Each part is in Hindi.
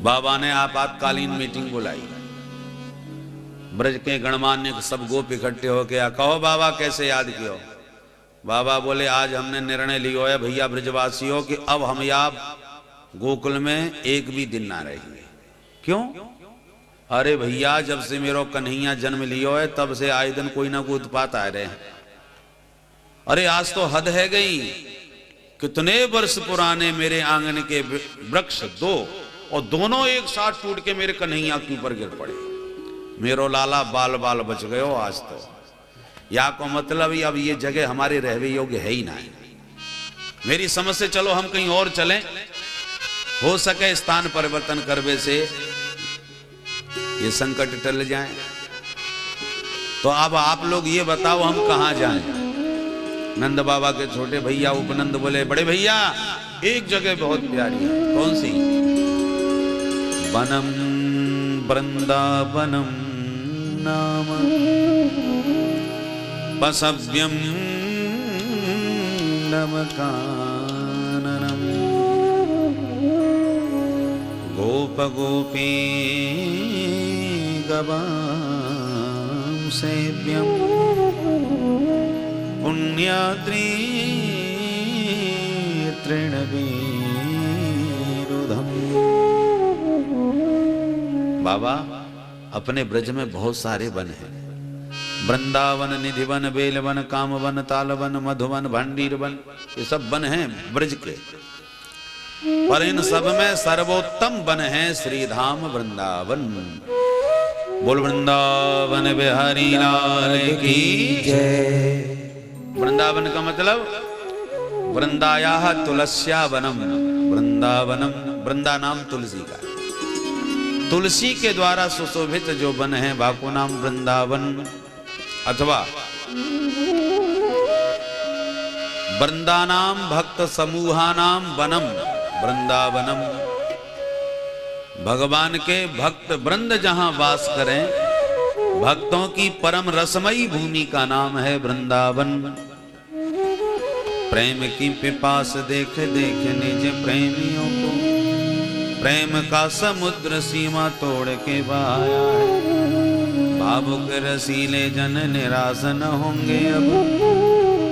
बाबा ने आपातकालीन मीटिंग बुलाई। ब्रज के गणमान्य सब गोप इकट्ठे हो गया। कहो बाबा कैसे याद किया? बाबा बोले आज हमने निर्णय लियो है भैया ब्रजवासियों कि अब हम यहाँ गोकुल में एक भी दिन ना रहेंगे। क्यों? अरे भैया जब से मेरो कन्हैया जन्म लियो है तब से आए दिन कोई ना कोई उत्पात आ रहे हैं। अरे आज तो हद है गई। कितने वर्ष पुराने मेरे आंगन के वृक्ष दो और दोनों एक साथ टूट के मेरे कन्हैया के ऊपर गिर पड़े। मेरो लाला बाल बाल बच गयो आज तो। या को मतलब ही अब ये जगह हमारे रहने योग्य है ही ना। मेरी समझ से चलो हम कहीं और चलें, हो सके स्थान परिवर्तन करने से ये संकट टल जाए। तो अब आप लोग ये बताओ हम कहां जाएं? नंद बाबा के छोटे भैया उपनंद बोले बड़े भैया एक जगह बहुत प्यारी है। कौन सी? वनम वृंदावनम नाम बसव्यम नमकाननम गोप गोपी गवां सेव्यम पुण्याद्रि तृणवीरुधम। बाबा अपने ब्रज में बहुत सारे वन हैं। वृंदावन, निधिवन, बेलवन, कामवन, तालवन, मधुवन, भंडीर वन, ये सब वन हैं ब्रज के। पर इन सब में सर्वोत्तम वन है श्रीधाम वृंदावन। बोल वृंदावन बिहारी लाल की जय। वृंदावन का मतलब वृंदाया तुलस्या वनम। वृंदावनम, वृंदा नाम तुलसी का। तुलसी के द्वारा सुशोभित जो वन है बाको नाम वृंदावन अथवा वृंदानाम भक्त समूहानाम वनम वृंदावनम। भगवान के भक्त वृंद जहां वास करें, भक्तों की परम रसमयी भूमि का नाम है वृंदावन। प्रेम की पिपास देख देख निज प्रेमियों को प्रेम का समुद्र सीमा तोड़ के बहाया है। भावुक रसीले जन निराश न होंगे अब,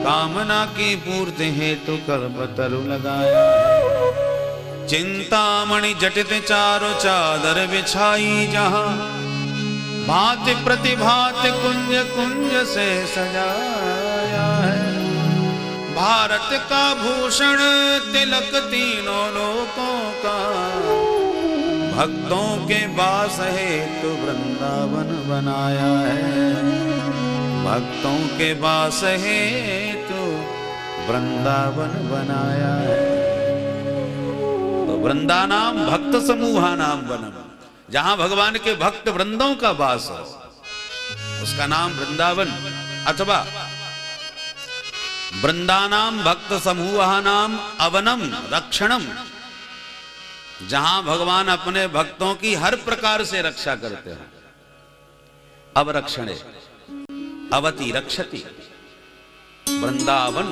कामना की पूर्ति हेतु कल्पतरु लगाया है। चिंतामणि जटित चारों चादर बिछाई जहां, भांति प्रतिभात कुंज कुंज से सजाया है। भारत का भूषण तिलक तीनों लोकों का, भक्तों के वास हेतु वृंदावन बनाया है। भक्तों के वास हेतु वृंदावन बनाया है। तो वृंदानाम भक्त समूहा नाम वनम, जहां भगवान के भक्त वृंदों का वास हो उसका नाम वृंदावन। अथवा वृंदानाम भक्त समूहा नाम अवनम रक्षणम, जहां भगवान अपने भक्तों की हर प्रकार से रक्षा करते हैं। अवरक्षणे अवति रक्षति, वृंदावन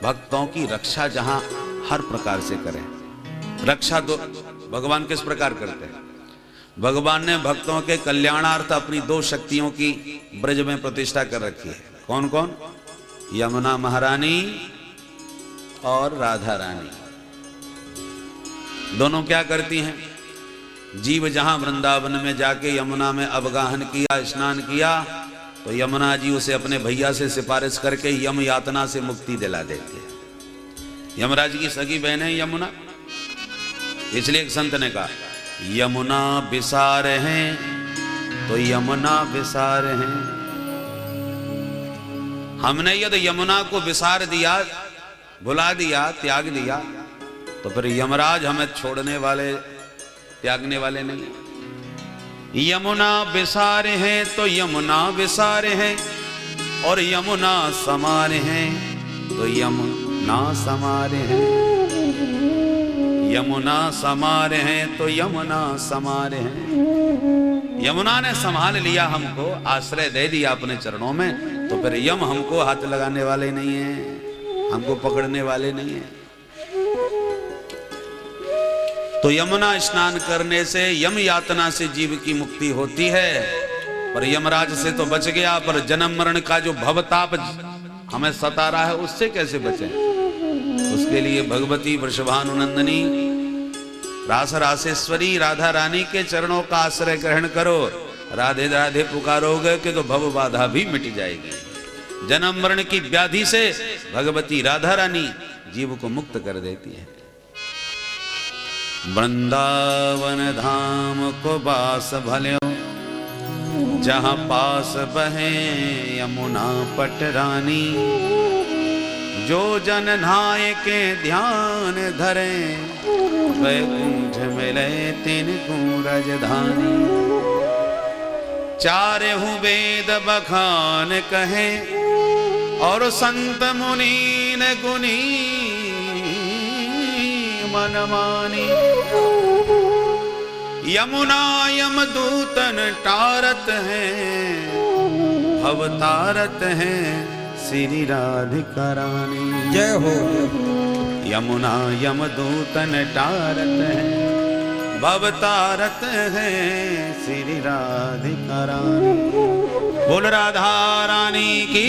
भक्तों की रक्षा जहां हर प्रकार से करें। रक्षा तो भगवान किस प्रकार करते हैं? भगवान ने भक्तों के कल्याणार्थ अपनी दो शक्तियों की ब्रज में प्रतिष्ठा कर रखी है। कौन कौन? यमुना महारानी और राधा रानी। दोनों क्या करती हैं? जीव जहां वृंदावन में जाके यमुना में अवगाहन किया, स्नान किया, तो यमुना जी उसे अपने भैया से सिफारिश करके यम यातना से मुक्ति दिला देते हैं। यमराज की सगी बहन है यमुना, इसलिए एक संत ने कहा यमुना विसार हैं तो यमुना विसार हैं। हमने यदि यमुना को विसार दिया, भुला दिया, त्याग दिया, तो फिर यमराज हमें छोड़ने वाले, त्यागने वाले नहीं। यमुना विसार हैं तो यमुना विसार हैं, और यमुना समार हैं तो यमुना समार हैं। यमुना समार हैं तो यमुना समार हैं। यमुना ने संभाल लिया हमको, आश्रय दे दिया अपने चरणों में, तो फिर यम हमको हाथ लगाने वाले नहीं है, हमको पकड़ने वाले नहीं है। तो यमुना स्नान करने से यम यातना से जीव की मुक्ति होती है। पर यमराज से तो बच गया, पर जन्म मरण का जो भवताप हमें सता रहा है उससे कैसे बचे? उसके लिए भगवती वृषभानुनंदिनी रास रासेश्वरी राधा रानी के चरणों का आश्रय ग्रहण करो। राधे राधे पुकारोगे कि तो भव बाधा भी मिट जाएगी। जन्म मरण की व्याधि से भगवती राधा रानी जीव को मुक्त कर देती है। वृंदावन धाम को बास भल्यो, जहां पास बहे यमुना पटरानी। जो जन नाय के ध्यान धरे, वैकुंठ मिले तिनको राजधानी। चारे हूँ वेद बखान कहे, और संत मुनि न गुनी मनमानी। यमुना यमदूतन टारत हैं, अवतारत हैं श्री राधिका रानी। जय हो। यमुना यमदूतन टारत हैं, भवतारत हैं श्री राधिका रानी। बोल राधा रानी की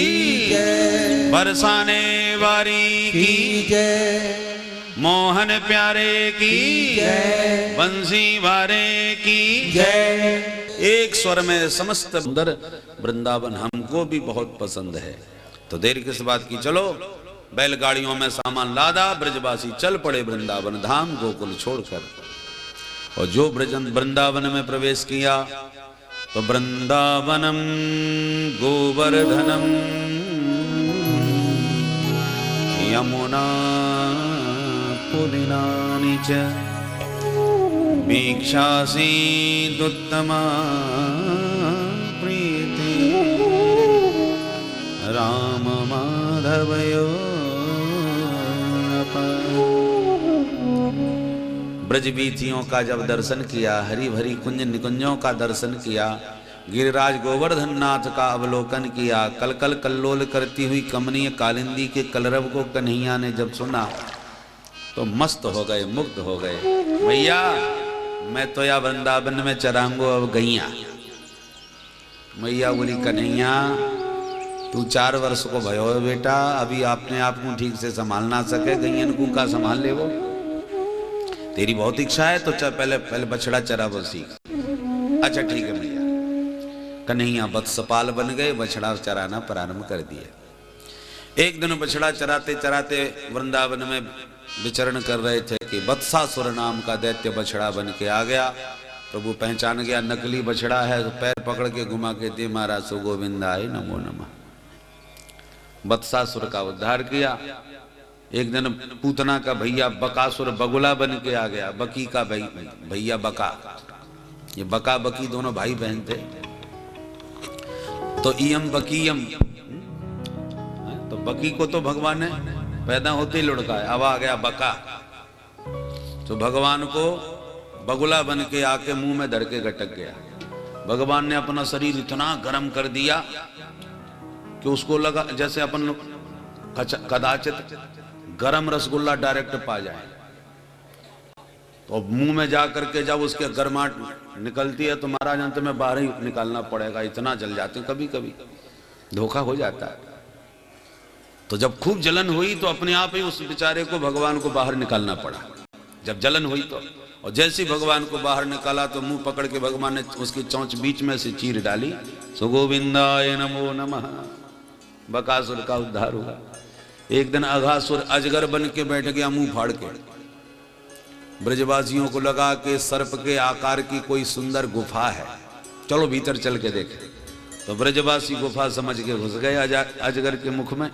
जय, बरसाने वारी की जय, मोहन प्यारे की जय, बंसी वारे की जय। एक स्वर में समस्त सुंदर वृंदावन हमको भी बहुत पसंद है। तो देर किस बात की, चलो बैलगाड़ियों में सामान लादा, ब्रजवासी चल पड़े वृंदावन धाम गोकुल छोड़कर। और जो वृंदावन में प्रवेश किया तो वृंदावनम गोवर्धनम यमुना पुलिनानि च वीक्षासीदुत्तमा प्रीति राम माधवयो। ब्रज बीथियों का जब दर्शन किया, हरि भरी कुंज निकुंजों का दर्शन किया, गिरिराज गोवर्धन नाथ का अवलोकन किया, कलकल कल्लोल करती हुई कमनीय कालिंदी के कलरव को कन्हैया ने जब सुना तो मस्त हो गए, मुग्ध हो गए। भैया मैं तो या वृंदावन में चरांगो अब गैया। मैया बोली कन्हैया तू 4 वर्ष को भयो है बेटा, अभी अपने आप को ठीक से संभाल ना सके, गैयन को का संभाल ले वो। तेरी बहुत इच्छा है तो चल पहले बछड़ा चरा वो सीख। अच्छा ठीक है भैया। कन्हैया वत्सपाल बन गए, बछड़ा चराना प्रारंभ कर दिए। एक दिन बछड़ा चराते चराते वृंदावन में विचरण कर रहे थे कि वत्सासुर नाम का दैत्य बछड़ा बन के आ गया। प्रभु पहचान गया नकली बछड़ा है, तो पैर पकड़ के घुमा के दे मारा सो गोविंदाय नमो नमः। वत्सासुर का उद्धार किया। एक दिन पूतना का भैया बकासुर बगुला बन के आ गया, बकी का भैया बका। ये बका बकी दोनों भाई बहन थे। तो इयम बकीयम, तो बकी को तो भगवान ने पैदा होते ही लुढ़काया, अब आ गया बका। तो भगवान को बगुला बन के आके मुंह में धड़ के गटक गया। भगवान ने अपना शरीर इतना गर्म कर दिया कि उसको लगा जैसे अपन कदाचित गरम रसगुल्ला डायरेक्ट पा जाए। तो मुंह में जा करके जब उसके गर्माहट निकलती है तो महाराज अंत में बाहर ही निकालना पड़ेगा, इतना जल जाते हैं। कभी कभी धोखा हो जाता है। तो जब खूब जलन हुई तो अपने आप ही उस बेचारे को भगवान को बाहर निकालना पड़ा। जब जलन हुई तो, और जैसे भगवान को बाहर निकाला तो मुंह पकड़ के भगवान ने उसकी चोंच बीच में से चीर डाली। सो गोविंदाय नमो नमः। बकासुर का उद्धार हुआ। एक दिन अघासुर अजगर बन के बैठ गया मुंह फाड़ के। ब्रजवासियों को लगा कि सर्प के आकार की कोई सुंदर गुफा है, चलो भीतर चल के देखें। तो ब्रजवासी गुफा समझ के घुस गए अजगर के मुख में।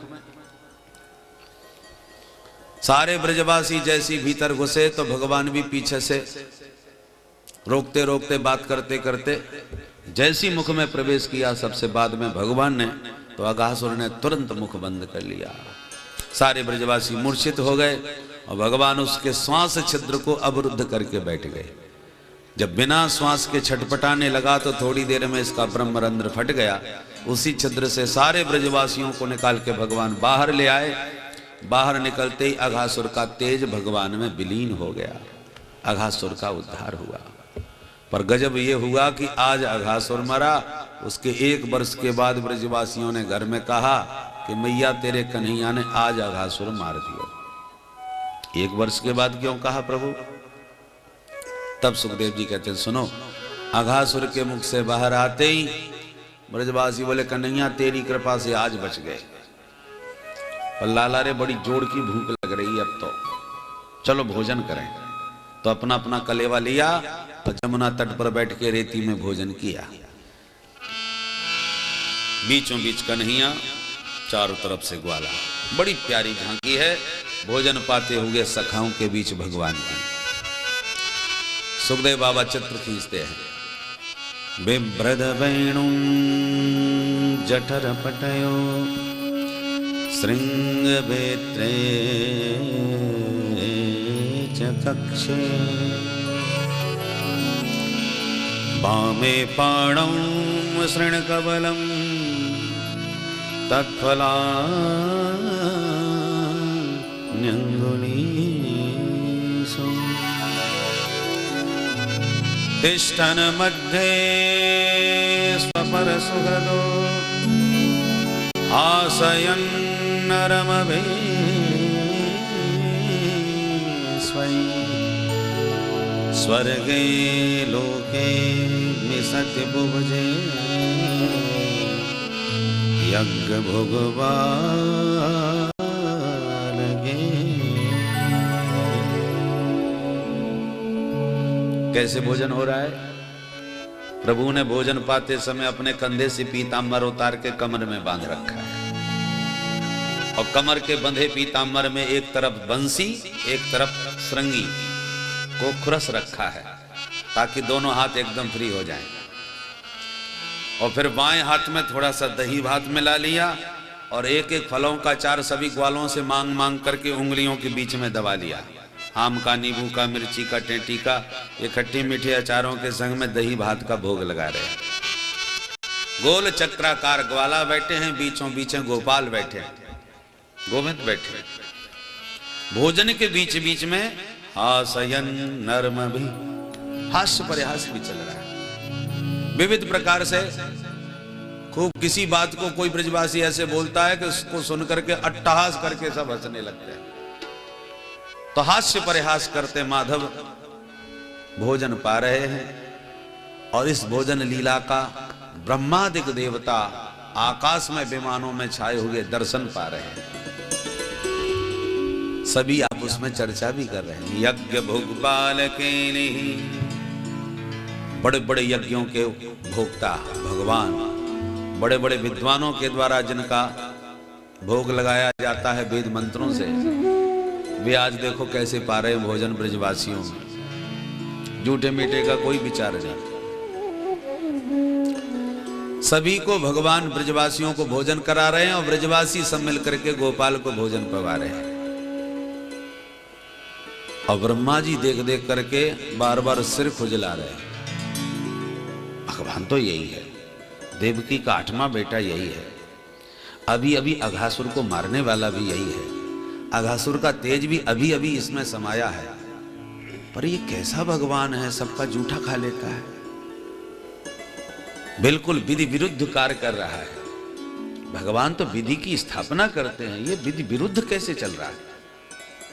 सारे ब्रजवासी जैसी भीतर घुसे तो भगवान भी पीछे से रोकते रोकते बात करते करते जैसी मुख में प्रवेश किया सबसे बाद में भगवान ने, तो अघासुर ने तुरंत मुख बंद कर लिया। सारे ब्रजवासी मूर्छित हो गए और भगवान उसके श्वास छिद्र को अवरुद्ध करके बैठ गए। जब बिना श्वास के छटपटाने लगा तो थोड़ी देर में इसका ब्रह्मरंध्र फट गया। उसी छिद्र से सारे ब्रजवासियों को निकाल के भगवान बाहर ले आए। बाहर निकलते ही अघासुर का तेज भगवान में विलीन हो गया। अघासुर का उद्धार हुआ। पर गजब ये हुआ कि आज अघासुर मरा, उसके 1 वर्ष के बाद ब्रजवासियों ने घर में कहा कि मैया तेरे कन्हैया ने आज अघासुर मार दिया। 1 वर्ष के बाद क्यों कहा प्रभु? तब सुखदेव जी कहते हैं सुनो, अघासुर के मुख से बाहर आते ही ब्रजवासी बोले कन्हैया तेरी कृपा से आज बच गए। पर लाला रे बड़ी जोर की भूख लग रही, अब तो चलो भोजन करें। तो अपना अपना कलेवा लिया और जमुना तट पर बैठ के रेती में भोजन किया। बीचों बीच कन्हैया, चारों तरफ से ग्वाला। बड़ी प्यारी झांकी है, भोजन पाते हुए सखाओं के बीच भगवान की। सुखदेव बाबा चित्र खींचते हैं। बिभ्रद वेणु जठर पटयो श्रृंग बेत्रे च कक्षे वामे पाणौ शृणकबलं तत्फलान्यंगुलीसु तिष्ठन् मध्ये स्वपरसुहृदो आसयन् नरमभे स्वयं स्वर्गे लोके मिसति बुभुजे यज्ञ भोगवान गे। कैसे भोजन हो रहा है? प्रभु ने भोजन पाते समय अपने कंधे से पीताम्बर उतार के कमर में बांध रखा है और कमर के बंधे पीताम्बर में एक तरफ बंसी एक तरफ श्रृंगी को खुरस रखा है ताकि दोनों हाथ एकदम फ्री हो जाएं। और फिर बाएं हाथ में थोड़ा सा दही भात मिला लिया और एक एक फलों का चार सभी ग्वालों से मांग मांग करके उंगलियों के बीच में दबा लिया। आम का, नींबू का, मिर्ची का, टेंटी का, ये खट्टी मीठे अचारों के संग में दही भात का भोग लगा रहे हैं। गोल चक्राकार ग्वाला बैठे हैं, बीचों बीच गोपाल बैठे हैं, गोविंद बैठे। भोजन के बीच बीच में हासयन नर्म भी, हास्य परिहास भी चल रहा है विविध प्रकार से। खूब किसी बात को कोई ब्रजवासी ऐसे बोलता है कि उसको सुनकर के अट्टहास करके सब हंसने लगते हैं। तो हास्य परिहास करते माधव भोजन पा रहे हैं और इस भोजन लीला का ब्रह्मादिक देवता आकाश में विमानों में छाए हुए दर्शन पा रहे हैं। सभी आप उसमें चर्चा भी कर रहे हैं। यज्ञ भोगपाल के लिए बड़े बड़े यज्ञों के भोक्ता भगवान, बड़े बड़े विद्वानों के द्वारा जिनका भोग लगाया जाता है वेद मंत्रों से, वे आज देखो कैसे पा रहे हैं भोजन ब्रजवासियों में। झूठे मीठे का कोई विचार नहीं। सभी को भगवान ब्रजवासियों को भोजन करा रहे हैं और ब्रजवासी सब मिल करके गोपाल को भोजन पवा रहे हैं। और ब्रह्मा जी देख देख करके बार बार सिर खुजला रहे हैं। भगवान तो यही है, देवकी का 8वां बेटा यही है, अभी अभी अघासुर को मारने वाला भी यही है। अघासुर का तेज भी अभी अभी इसमें समाया है। पर ये कैसा भगवान है, सबका जूठा खा लेता है, बिल्कुल विधि विरुद्ध कार्य कर रहा है। भगवान तो विधि की स्थापना करते हैं, ये विधि विरुद्ध कैसे चल रहा है?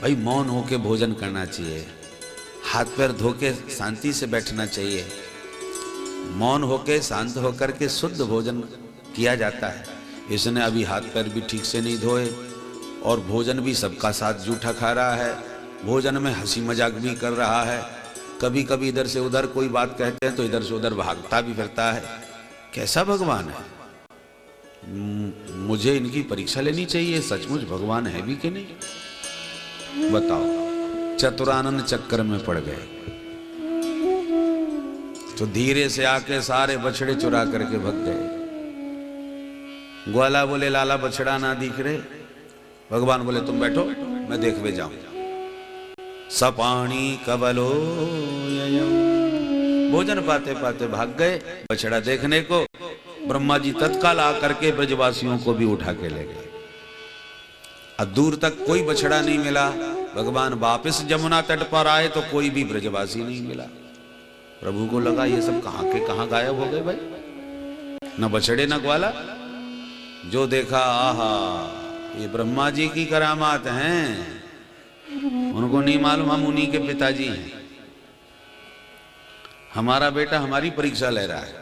भाई मौन होके भोजन करना चाहिए, हाथ पैर धो के शांति से बैठना चाहिए। मौन होके शांत होकर के शुद्ध भोजन किया जाता है। इसने अभी हाथ पैर भी ठीक से नहीं धोए और भोजन भी सबका साथ जूठा खा रहा है। भोजन में हंसी मजाक भी कर रहा है, कभी कभी इधर से उधर कोई बात कहते हैं तो इधर से उधर भागता भी फिरता है। कैसा भगवान है? मुझे इनकी परीक्षा लेनी चाहिए, सचमुच भगवान है भी कि नहीं? बताओ। चतुरानंद चक्कर में पड़ गए तो धीरे से आके सारे बछड़े चुरा करके भग गए। ग्वाला बोले लाला बछड़ा ना दिख रहे। भगवान बोले तुम बैठो, मैं देखवे जाऊं। सपाणी कबलो भोजन पाते पाते भाग गए बछड़ा देखने को। ब्रह्मा जी तत्काल आकर के ब्रजवासियों को भी उठा के ले गए। अब दूर तक कोई बछड़ा नहीं मिला। भगवान वापस जमुना तट पर आए तो कोई भी ब्रजवासी नहीं मिला। प्रभु को लगा ये सब कहां के कहां गायब हो गए भाई, न बछड़े न ग्वाला। जो देखा, आहा ये ब्रह्मा जी की करामात हैं, उनको नहीं मालूम हम उन्हीं के पिताजी हैं। हमारा बेटा हमारी परीक्षा ले रहा है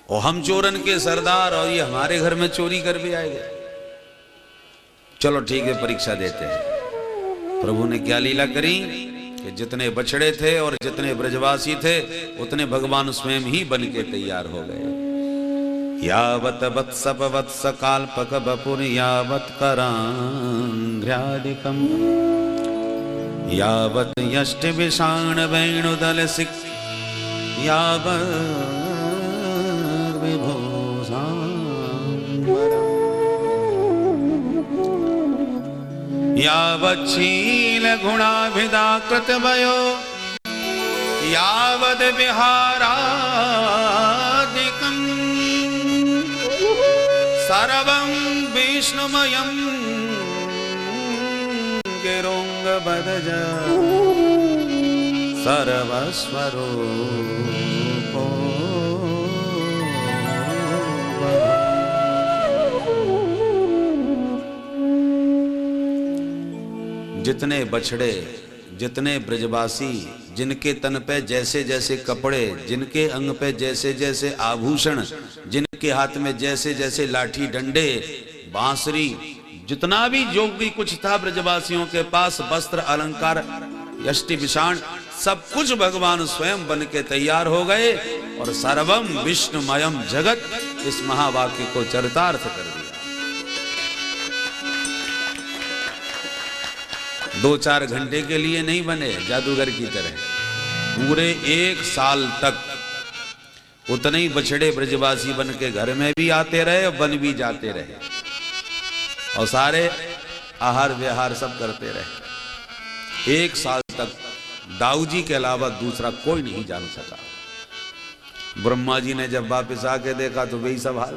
और हम चोरन के सरदार, और ये हमारे घर में चोरी कर भी आएगा। चलो ठीक है, परीक्षा देते हैं। प्रभु ने क्या लीला करी कि जितने बछड़े थे और जितने ब्रजवासी थे उतने भगवान स्वयं ही बन के तैयार हो गए। यावत वत्स वत्स काल्पक बपुर यावत करांघ्र्यादिकम यावत यष्ट विषाण वेणुदल सिक यावत विभूषाम्बरम् यावच्छील गुणाभिधाकृत भयो यावद विहारादिकम् सर्वं विष्णुमयं गिरोंगबदज सर्वस्वरूपो। जितने बछड़े, जितने ब्रजवासी, जिनके तन पे जैसे जैसे कपड़े, जिनके अंग पे जैसे जैसे आभूषण, जिनके हाथ में जैसे जैसे लाठी डंडे बांसुरी, जितना भी जो भी कुछ था ब्रजवासियों के पास, वस्त्र अलंकार यष्टि विषाण, सब कुछ भगवान स्वयं बन के तैयार हो गए और सर्वम विष्णुमयम जगत, इस महावाक्य को चरितार्थ कर दिया। 2-4 घंटे के लिए नहीं बने जादूगर की तरह, पूरे 1 साल तक उतने ही बछड़े ब्रजवासी बन के घर में भी आते रहे और बन भी जाते रहे और सारे आहार विहार सब करते रहे। 1 साल तक दाऊ जी के अलावा दूसरा कोई नहीं जान सका। ब्रह्मा जी ने जब वापिस आके देखा तो वही सब हाल,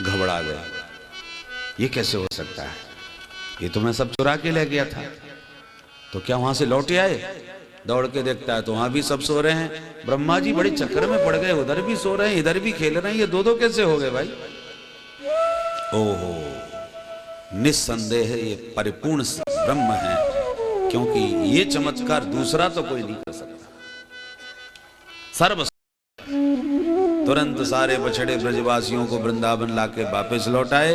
घबरा गए। ये कैसे हो सकता है, ये तो मैं सब चुरा के ले गया था। तो क्या वहां से लौटे आए? दौड़ के देखता है तो वहां भी सब सो रहे हैं। ब्रह्मा जी बड़े चक्कर में पड़ गए, उधर भी सो रहे हैं इधर भी खेल रहे हैं, ये दो कैसे हो गए भाई? ओहो, निस्संदेह ये परिपूर्ण ब्रह्म है, क्योंकि ये चमत्कार दूसरा तो कोई नहीं कर सकता। सर्व तुरंत सारे बछड़े ब्रजवासियों को वृंदावन लाके वापस लौटाए।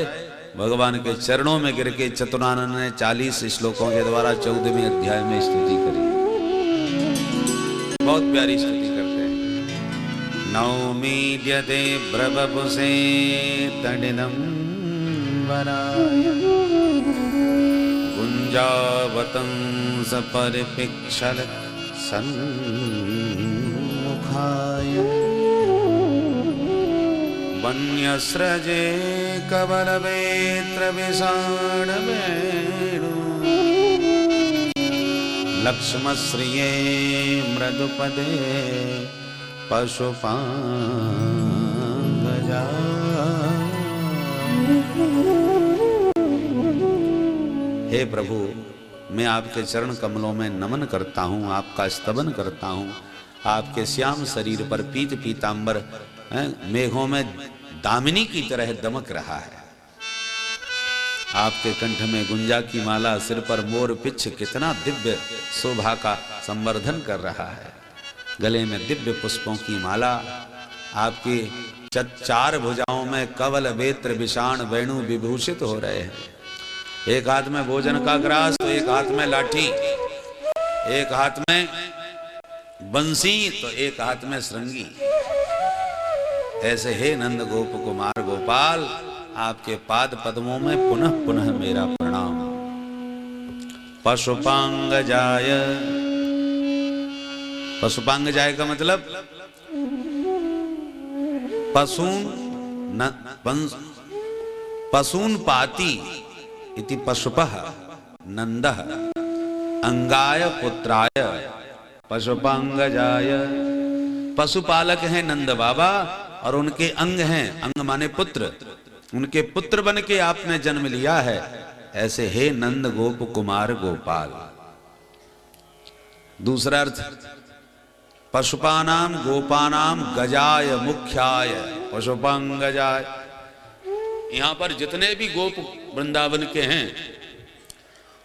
भगवान के चरणों में गिर के चतुरानंद ने 40 श्लोकों के द्वारा 14वें अध्याय में स्तुति करी। बहुत प्यारी स्तुति करते हैं। नौमी यदे ब्रवपुसे तडिदं वराय गुंजावतंस परिपिक्षल सन्मुखाय वन्यस्रजे कवलवेत्र विषाणवेणु लक्ष्मश्रिये मृदुपदे पशुपांगजा। हे प्रभु, मैं आपके चरण कमलों में नमन करता हूँ, आपका स्तवन करता हूँ। आपके श्याम शरीर पर पीत पीतांबर मेघों में दामिनी की तरह दमक रहा है। आपके कंठ में गुंजा की माला, सिर पर मोर पिच्छ कितना दिव्य शोभा का संवर्धन कर रहा है। गले में दिव्य पुष्पों की माला, आपकी 4 भुजाओं में कवल वेत्र विषाण वेणु विभूषित हो रहे हैं। एक हाथ में भोजन का ग्रास तो एक हाथ में लाठी, एक हाथ में बंसी तो एक हाथ में श्रृंगी। ऐसे हे नंद गोप कुमार गोपाल, आपके पाद पद्मों में पुनः पुनः मेरा प्रणाम। पशुपांग जाय, पशुपांग जाय का मतलब पशून पाती इति पशुपः नंदः अंगाय पुत्राय पशुपांग जाय। पशुपालक हैं नंद बाबा और उनके अंग हैं, अंग माने पुत्र, उनके पुत्र बन के आपने जन्म लिया है। ऐसे हे नंद गोप कुमार गोपाल। दूसरा अर्थ, पशुपानाम गोपानाम गजाय मुख्याय पशुपांगजाय। यहां पर जितने भी गोप वृंदावन के हैं,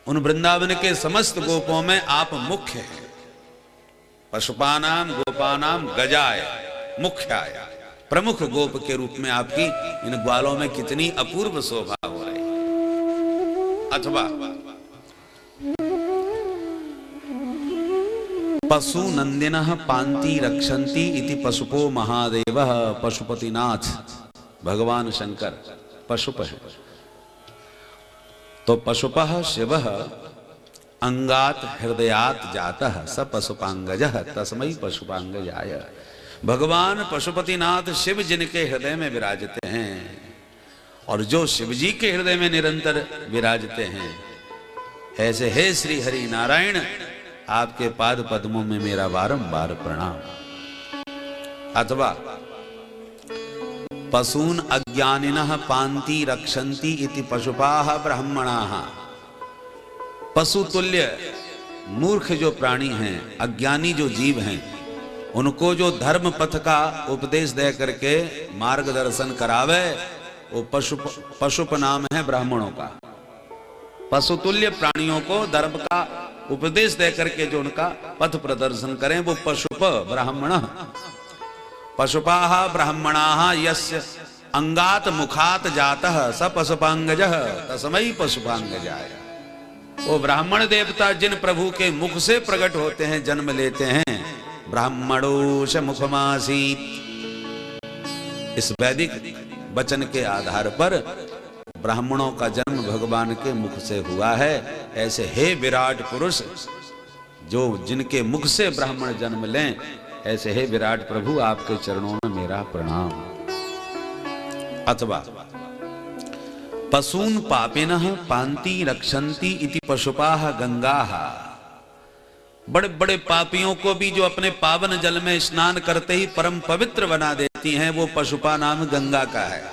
उन वृंदावन के समस्त गोपों में आप मुख्य हैं। पशुपानाम गोपानाम गजाय मुख्याय, प्रमुख गोप के रूप में आपकी इन ग्वालों में कितनी अपूर्व शोभा हो रही। अथवा पशु नंदिनः पांति रक्षन्ति इति पशुपो महादेवः। पशुपतिनाथ भगवान शंकर पशुप है, तो पशुपः शिवः अंगात हृदयात जातः स पशुपांगजः तस्मै पशुपांगजाय। भगवान पशुपतिनाथ शिव जिनके हृदय में विराजते हैं और जो शिव जी के हृदय में निरंतर विराजते हैं, ऐसे हे श्री हरि नारायण, आपके पाद पद्मों में मेरा बारंबार प्रणाम। अथवा पशून अज्ञानिनः पांति रक्षन्ति इति पशुपाः ब्राह्मणाः। पशु तुल्य मूर्ख जो प्राणी हैं, अज्ञानी जो जीव हैं, उनको जो धर्म पथ का उपदेश दे करके मार्गदर्शन करावे, वो पशुप नाम है ब्राह्मणों का। पशुतुल्य प्राणियों को धर्म का उपदेश दे करके जो उनका पथ प्रदर्शन करें, वो पशुप ब्राह्मण। पशुपाः ब्राह्मणाः यस्य अंगात मुखात जातः स पशुपांगजः तस्मै पशुपांगजाय। वो ब्राह्मण देवता जिन प्रभु के मुख से प्रकट होते हैं, जन्म लेते हैं, ब्राह्मणोश मुखमासीत, इस वैदिक वचन के आधार पर ब्राह्मणों का जन्म भगवान के मुख से हुआ है। ऐसे हे विराट पुरुष, जो जिनके मुख से ब्राह्मण जन्म लें, ऐसे हे विराट प्रभु, आपके चरणों में मेरा प्रणाम। अथवा पशून पापिनः पांति रक्षन्ति इति पशुपाः गंगाः। बड़े बड़े पापियों को भी जो अपने पावन जल में स्नान करते ही परम पवित्र बना देती हैं, वो पशुपा नाम गंगा का है।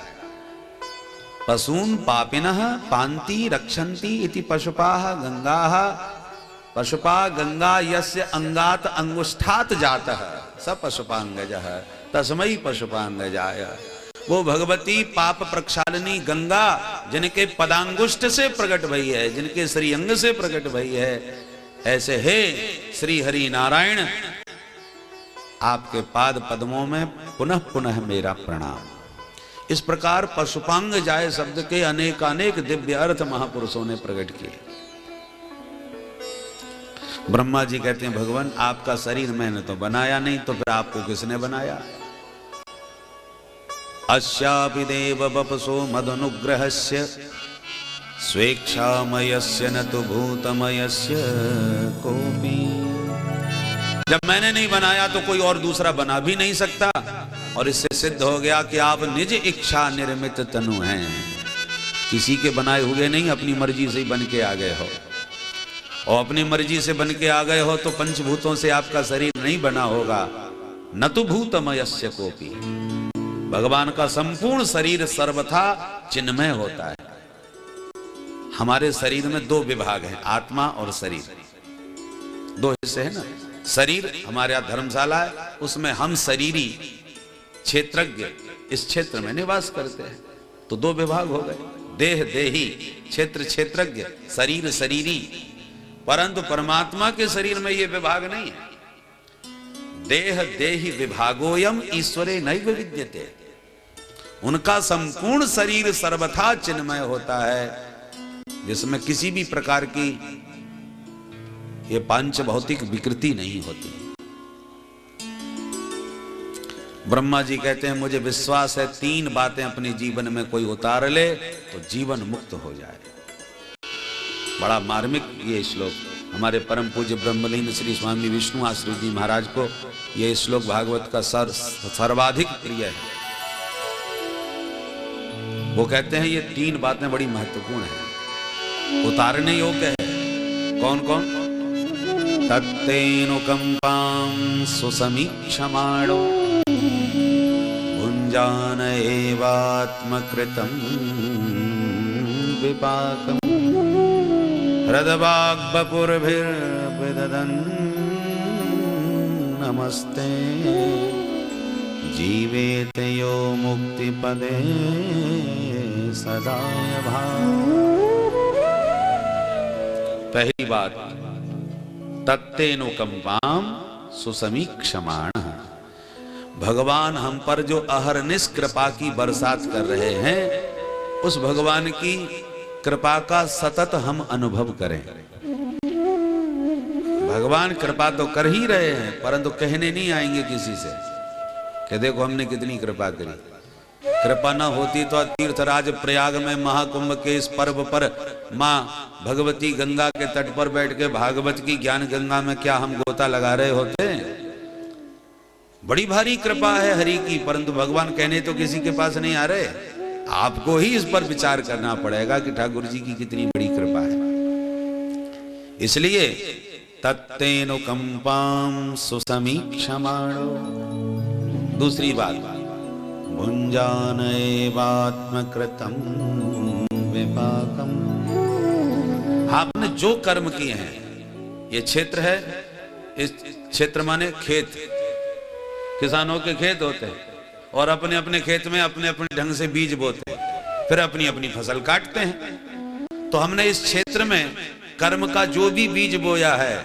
पशून पापिनः पांति रक्षन्ति इति पशुपाः गंगाः। पशुपा गंगा यस्य अंगात अंगुष्ठात जातः स पशुपांगजः तस्मै पशुपांगजाय। वो भगवती पाप प्रक्षालनी गंगा जिनके पदांगुष्ठ से प्रकट भई है, जिनके श्रीअंग से प्रकट भई है, ऐसे हे श्री हरि नारायण, आपके पाद पद्मों में पुनः पुनः मेरा प्रणाम। इस प्रकार पशुपांग जाय शब्द के अनेकानेक दिव्य अर्थ महापुरुषों ने प्रकट किए। ब्रह्मा जी कहते हैं, भगवान आपका शरीर मैंने तो बनाया नहीं, तो फिर आपको किसने बनाया? अस्यापि देव वपसो मदनुग्रहस्य स्वेच्छामयस्य न तो भूतमयस्य कोपि। जब मैंने नहीं बनाया तो कोई और दूसरा बना भी नहीं सकता, और इससे सिद्ध हो गया कि आप निज इच्छा निर्मित तनु हैं, किसी के बनाए हुए नहीं, अपनी मर्जी से ही बन के आ गए हो। और अपनी मर्जी से बन के आ गए हो तो पंचभूतों से आपका शरीर नहीं बना होगा। न तो भूतमयस्य कोपि। भगवान का संपूर्ण शरीर सर्वथा चिन्मय होता है। हमारे शरीर में दो विभाग हैं, आत्मा और शरीर, दो हिस्से हैं ना। शरीर हमारे यहाँ धर्मशाला है, उसमें हम शरीरी क्षेत्रज्ञ इस क्षेत्र में निवास करते हैं, तो दो विभाग हो गए, देह देही, क्षेत्र क्षेत्रज्ञ, शरीर शरीरी। परंतु परमात्मा के शरीर में ये विभाग नहीं है। देह देही विभागोयम ईश्वरे नैव विद्यते। उनका संपूर्ण शरीर सर्वथा चिन्मय होता है, जिसमें किसी भी प्रकार की ये पांच भौतिक विकृति नहीं होती। ब्रह्मा जी कहते हैं, मुझे विश्वास है तीन बातें अपने जीवन में कोई उतार ले तो जीवन मुक्त हो जाए। बड़ा मार्मिक ये श्लोक हमारे परम पूज्य ब्रह्मलीन श्री स्वामी विष्णु आश्रय जी महाराज को ये श्लोक भागवत का सर्वाधिक प्रिय है। वो कहते हैं ये तीन बातें बड़ी महत्वपूर्ण हैं, उतारने योग्य है। कौन कौन? तत्तेनुकंपां सुसमीक्षमाणो भुञ्जान एवात्मकृतं विपाकम् हृदवाग्वपुर्भिर्विदधन् नमस्ते जीवेत यो मुक्तिपदे सदाय भाव। पहली बात, तत्तेनुकंपाम सुसमीक्षमाण। भगवान हम पर जो अहरनिश कृपा की बरसात कर रहे हैं, उस भगवान की कृपा का सतत हम अनुभव करें। भगवान कृपा तो कर ही रहे हैं, परंतु कहने नहीं आएंगे किसी से कि देखो हमने कितनी कृपा करी। कृपा न होती तो तीर्थराज प्रयाग में महाकुंभ के इस पर्व पर माँ भगवती गंगा के तट पर बैठ के भागवत की ज्ञान गंगा में क्या हम गोता लगा रहे होते? बड़ी भारी कृपा है हरि की, परंतु भगवान कहने तो किसी के पास नहीं आ रहे। आपको ही इस पर विचार करना पड़ेगा कि ठाकुर जी की कितनी बड़ी कृपा है। इसलिए तत्तेनुकंपाम सुसमीक्षमाणो। दूसरी बात, भुंजानैवात्मकृतं विपाकम्। आपने जो कर्म किए हैं, ये क्षेत्र है, इस क्षेत्र माने खेत, किसानों के खेत होते हैं और अपने अपने खेत में अपने अपने ढंग से बीज बोते हैं, फिर अपनी अपनी फसल काटते हैं। तो हमने इस क्षेत्र में कर्म का जो भी बीज बोया है,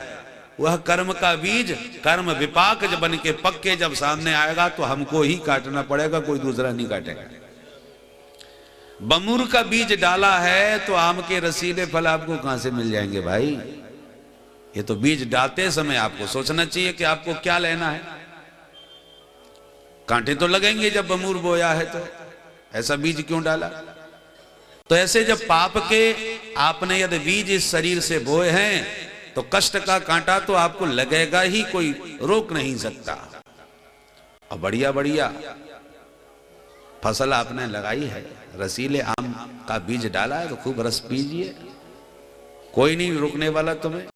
वह कर्म का बीज कर्म विपाक जब बन के पक के जब सामने आएगा तो हमको ही काटना पड़ेगा, कोई दूसरा नहीं काटेगा। बमूर का बीज डाला है तो आम के रसीले फल आपको कहां से मिल जाएंगे भाई? ये तो बीज डालते समय आपको सोचना चाहिए कि आपको क्या लेना है। कांटे तो लगेंगे जब बमूर बोया है, तो ऐसा बीज क्यों डाला? तो ऐसे जब पाप के आपने यदि बीज इस शरीर से बोए हैं तो कष्ट का कांटा तो आपको लगेगा ही, कोई रोक नहीं सकता। और बढ़िया बढ़िया फसल आपने लगाई है, रसीले आम का बीज डाला है तो खूब रस पीजिए, कोई नहीं रोकने वाला तुम्हें।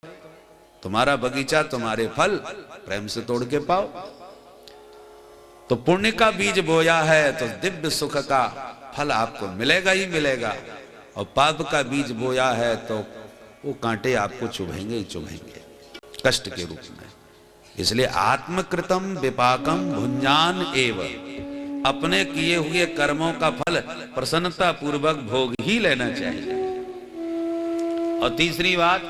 तुम्हारा बगीचा, तुम्हारे फल प्रेम से तोड़ के पाओ। तो पुण्य का बीज बोया है तो दिव्य सुख का फल आपको मिलेगा ही मिलेगा, और पाप का बीज बोया है तो वो कांटे आपको चुभेंगे ही चुभेंगे कष्ट के रूप में। इसलिए आत्मकृतम विपाकम भुंजान एव, अपने किए हुए कर्मों का फल प्रसन्नता पूर्वक भोग ही लेना चाहिए। और तीसरी बात,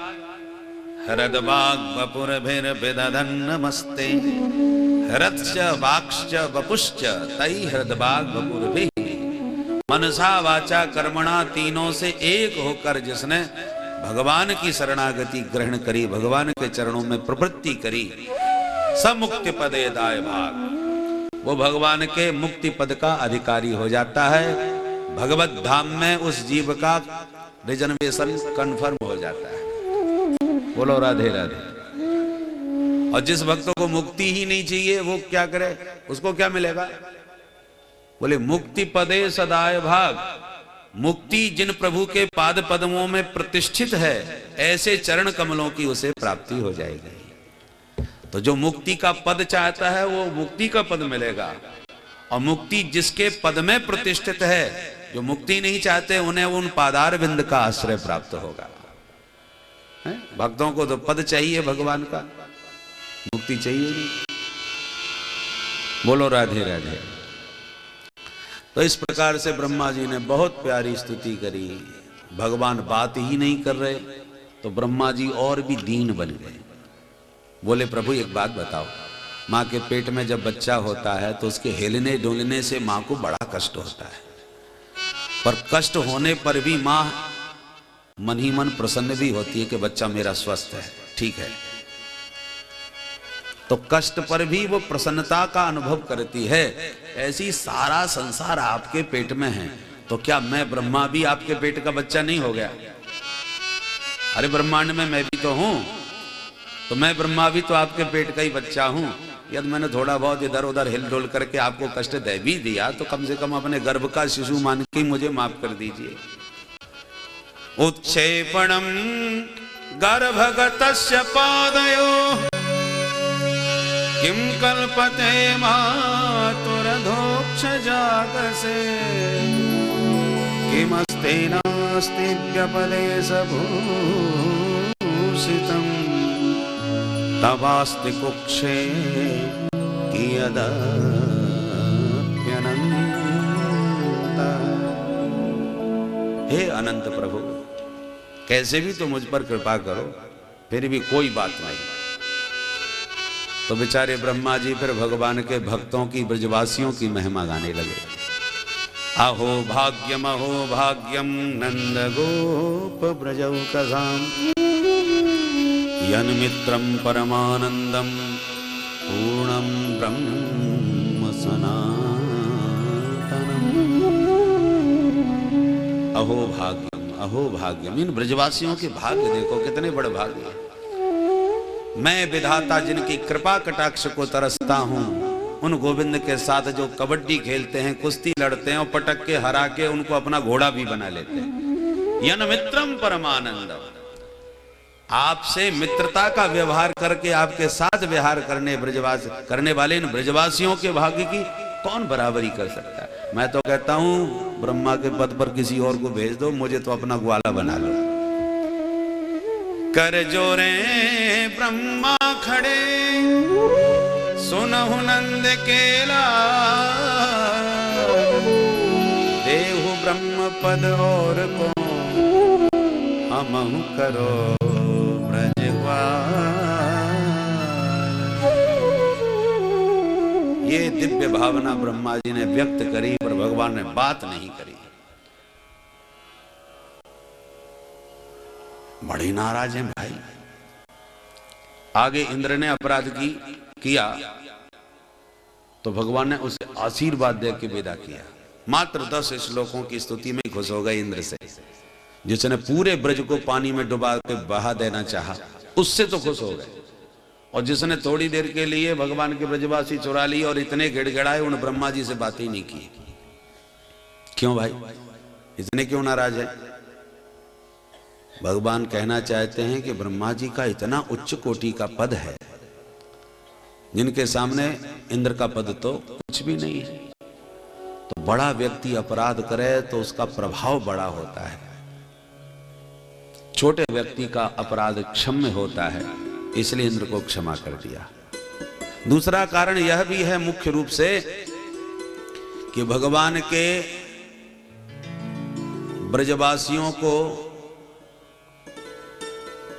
हृदवाग्वपुर्भिर्विदधन् नमस्ते हृदश्च वाक्श्च वपुश्च तै हृदवाग्वपुर्भिः। मनसा वाचा कर्मणा तीनों से एक होकर जिसने भगवान की शरणागति ग्रहण करी, भगवान के चरणों में प्रवृत्ति करी, सब मुक्ति पदे दाय भाग, वो भगवान के मुक्ति पद का अधिकारी हो जाता है। भगवत धाम में उस जीव का रिजर्वेशन कंफर्म हो जाता है। बोलो राधे राधे। और जिस भक्तों को मुक्ति ही नहीं चाहिए वो क्या करे, उसको क्या मिलेगा? बोले मुक्ति पदे सदाय भाग। मुक्ति जिन प्रभु के पाद पद्मों में प्रतिष्ठित है, ऐसे चरण कमलों की उसे प्राप्ति हो जाएगी। तो जो मुक्ति का पद चाहता है वो मुक्ति का पद मिलेगा, और मुक्ति जिसके पद में प्रतिष्ठित है, जो मुक्ति नहीं चाहते उन्हें उन पादार बिंद का आश्रय प्राप्त होगा। भक्तों को तो पद चाहिए भगवान का, मुक्ति चाहिए नहीं। बोलो राधे राधे। तो इस प्रकार से ब्रह्मा जी ने बहुत प्यारी स्तुति करी। भगवान बात ही नहीं कर रहे तो ब्रह्मा जी और भी दीन बन गए। बोले प्रभु एक बात बताओ, माँ के पेट में जब बच्चा होता है तो उसके हिलने डुलने से माँ को बड़ा कष्ट होता है, पर कष्ट होने पर भी माँ मन ही मन प्रसन्न भी होती है कि बच्चा मेरा स्वस्थ है, ठीक है। तो कष्ट पर भी वो प्रसन्नता का अनुभव करती है। ऐसी सारा संसार आपके पेट में है, तो क्या मैं ब्रह्मा भी आपके पेट का बच्चा नहीं हो गया? अरे ब्रह्मांड में मैं भी तो हूं, तो मैं ब्रह्मा भी तो आपके पेट का ही बच्चा हूं। यदि मैंने थोड़ा बहुत इधर उधर हिल डुल करके आपको कष्ट दे भी दिया तो कम से कम अपने गर्भ का शिशु मान के मुझे माफ कर दीजिए। उत्क्षेपणम गर्भगतस्य पादयो किम कल्पते मातुरधोक्ष जागसे किमस्ते नास्ति व्यपदेश भूतले संसितं तवास्ति कुक्षे कियदप्यनंत। हे अनंत प्रभु, कैसे भी तो मुझ पर कृपा करो, फिर भी कोई बात नहीं। तो बेचारे ब्रह्मा जी फिर भगवान के भक्तों की, ब्रजवासियों की महिमा गाने लगे। अहो भाग्यम नंद गोप ब्रजौकसाम यन्मित्रं परमानंदम पूर्णं ब्रह्म सनातनम। अहो भाग्यम, इन ब्रजवासियों के भाग्य देखो, कितने बड़े भाग्य। मैं विधाता जिनकी कृपा कटाक्ष को तरसता हूं, उन गोविंद के साथ जो कबड्डी खेलते हैं, कुश्ती लड़ते हैं और पटक के हरा के उनको अपना घोड़ा भी बना लेते हैं। यन मित्रम परमानंदम, आपसे मित्रता का व्यवहार करके आपके साथ व्यवहार करने वाले इन ब्रजवासियों के भाग्य की कौन बराबरी कर सकता है। मैं तो कहता हूं ब्रह्मा के पद पर किसी और को भेज दो, मुझे तो अपना ग्वाला बना लो। कर जोरे ब्रह्मा खड़े सुनहु नंद केला, देहु ब्रह्म पद और को हमहु करो ब्रजग्वाल। ये दिव्य भावना ब्रह्मा जी ने व्यक्त करी, पर भगवान ने बात नहीं करी। बड़ी नाराज हैं भाई। आगे इंद्र ने अपराध किया तो भगवान ने उसे आशीर्वाद दे के विदा किया। मात्र 10 श्लोकों की स्तुति में खुश हो गए इंद्र से। जिसने पूरे ब्रज को पानी में डुबा के बहा देना चाहा, उससे तो खुश हो गए। और जिसने थोड़ी देर के लिए भगवान के ब्रजवासी चुरा ली और इतने गिड़गिड़ाए, उन ब्रह्मा जी से बात ही नहीं की। क्यों भाई, इतने क्यों नाराज है? भगवान कहना चाहते हैं कि ब्रह्मा जी का इतना उच्च कोटि का पद है, जिनके सामने इंद्र का पद तो कुछ भी नहीं है। तो बड़ा व्यक्ति अपराध करे तो उसका प्रभाव बड़ा होता है, छोटे व्यक्ति का अपराध क्षम्य होता है, इसलिए इंद्र को क्षमा कर दिया। दूसरा कारण यह भी है मुख्य रूप से कि भगवान के ब्रजवासियों को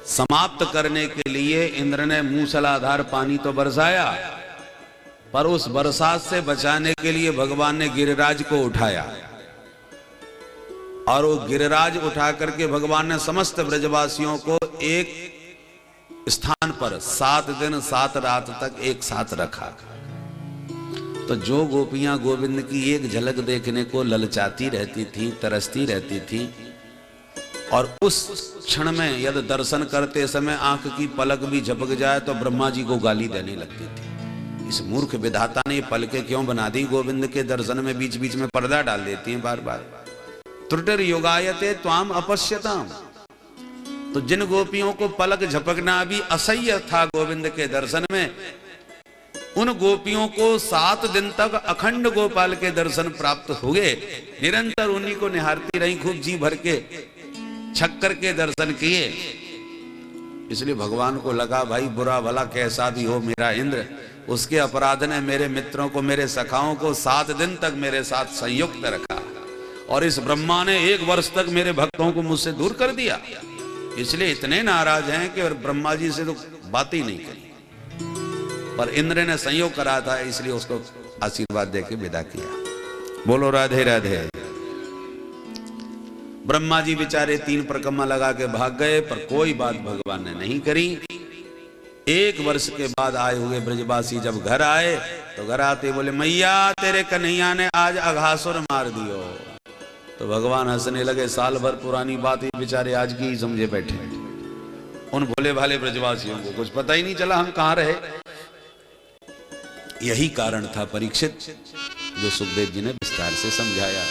समाप्त करने के लिए इंद्र ने मूसलाधार पानी तो बरसाया, पर उस बरसात से बचाने के लिए भगवान ने गिरिराज को उठाया। और वो गिरिराज उठा करके भगवान ने समस्त ब्रजवासियों को एक स्थान पर 7 दिन 7 रात तक एक साथ रखा। तो जो गोपियां गोविंद की एक झलक देखने को ललचाती रहती थी, तरसती रहती थी, और उस क्षण में यदि दर्शन करते समय आंख की पलक भी झपक जाए तो ब्रह्मा जी को गाली देने लगती थी। इस मूर्ख विधाता ने पलकें क्यों बना दी? गोविंद के दर्शन में बीच बीच में पर्दा डाल देती हैं बार बार। त्रुटिर योगायते त्वाम अपश्यताम। तो जिन गोपियों को पलक झपकना भी असह्य था गोविंद के दर्शन में, उन गोपियों को 7 दिन तक अखंड गोपाल के दर्शन प्राप्त हुए। निरंतर उन्हीं को निहारती रही, खूब जी भर के छक्कर के दर्शन किए। इसलिए भगवान को लगा भाई बुरा भला कैसा भी हो मेरा इंद्र, उसके अपराध ने मेरे मित्रों को, मेरे सखाओं को 7 दिन तक मेरे साथ संयुक्त रखा, और इस ब्रह्मा ने 1 वर्ष तक मेरे भक्तों को मुझसे दूर कर दिया। इसलिए इतने नाराज हैं कि ब्रह्मा जी से तो बात ही नहीं करी। पर इंद्र ने संयोग करा था, इसलिए उसको आशीर्वाद देके विदा किया। बोलो राधे राधे। ब्रह्मा जी बेचारे 3 परिक्रमा लगा के भाग गए, पर कोई बात भगवान ने नहीं करी। 1 वर्ष के बाद आए हुए ब्रजवासी जब घर आए तो घर आते बोले, मैया तेरे कन्हैया ने आज अघासुर मार दियो। तो भगवान हंसने लगे, साल भर पुरानी बात ही बेचारे आज की ही समझे बैठे। उन भोले भाले ब्रजवासियों को कुछ पता ही नहीं चला हम कहां रहे। यही कारण था परीक्षित, जो सुखदेव जी ने विस्तार से समझाया।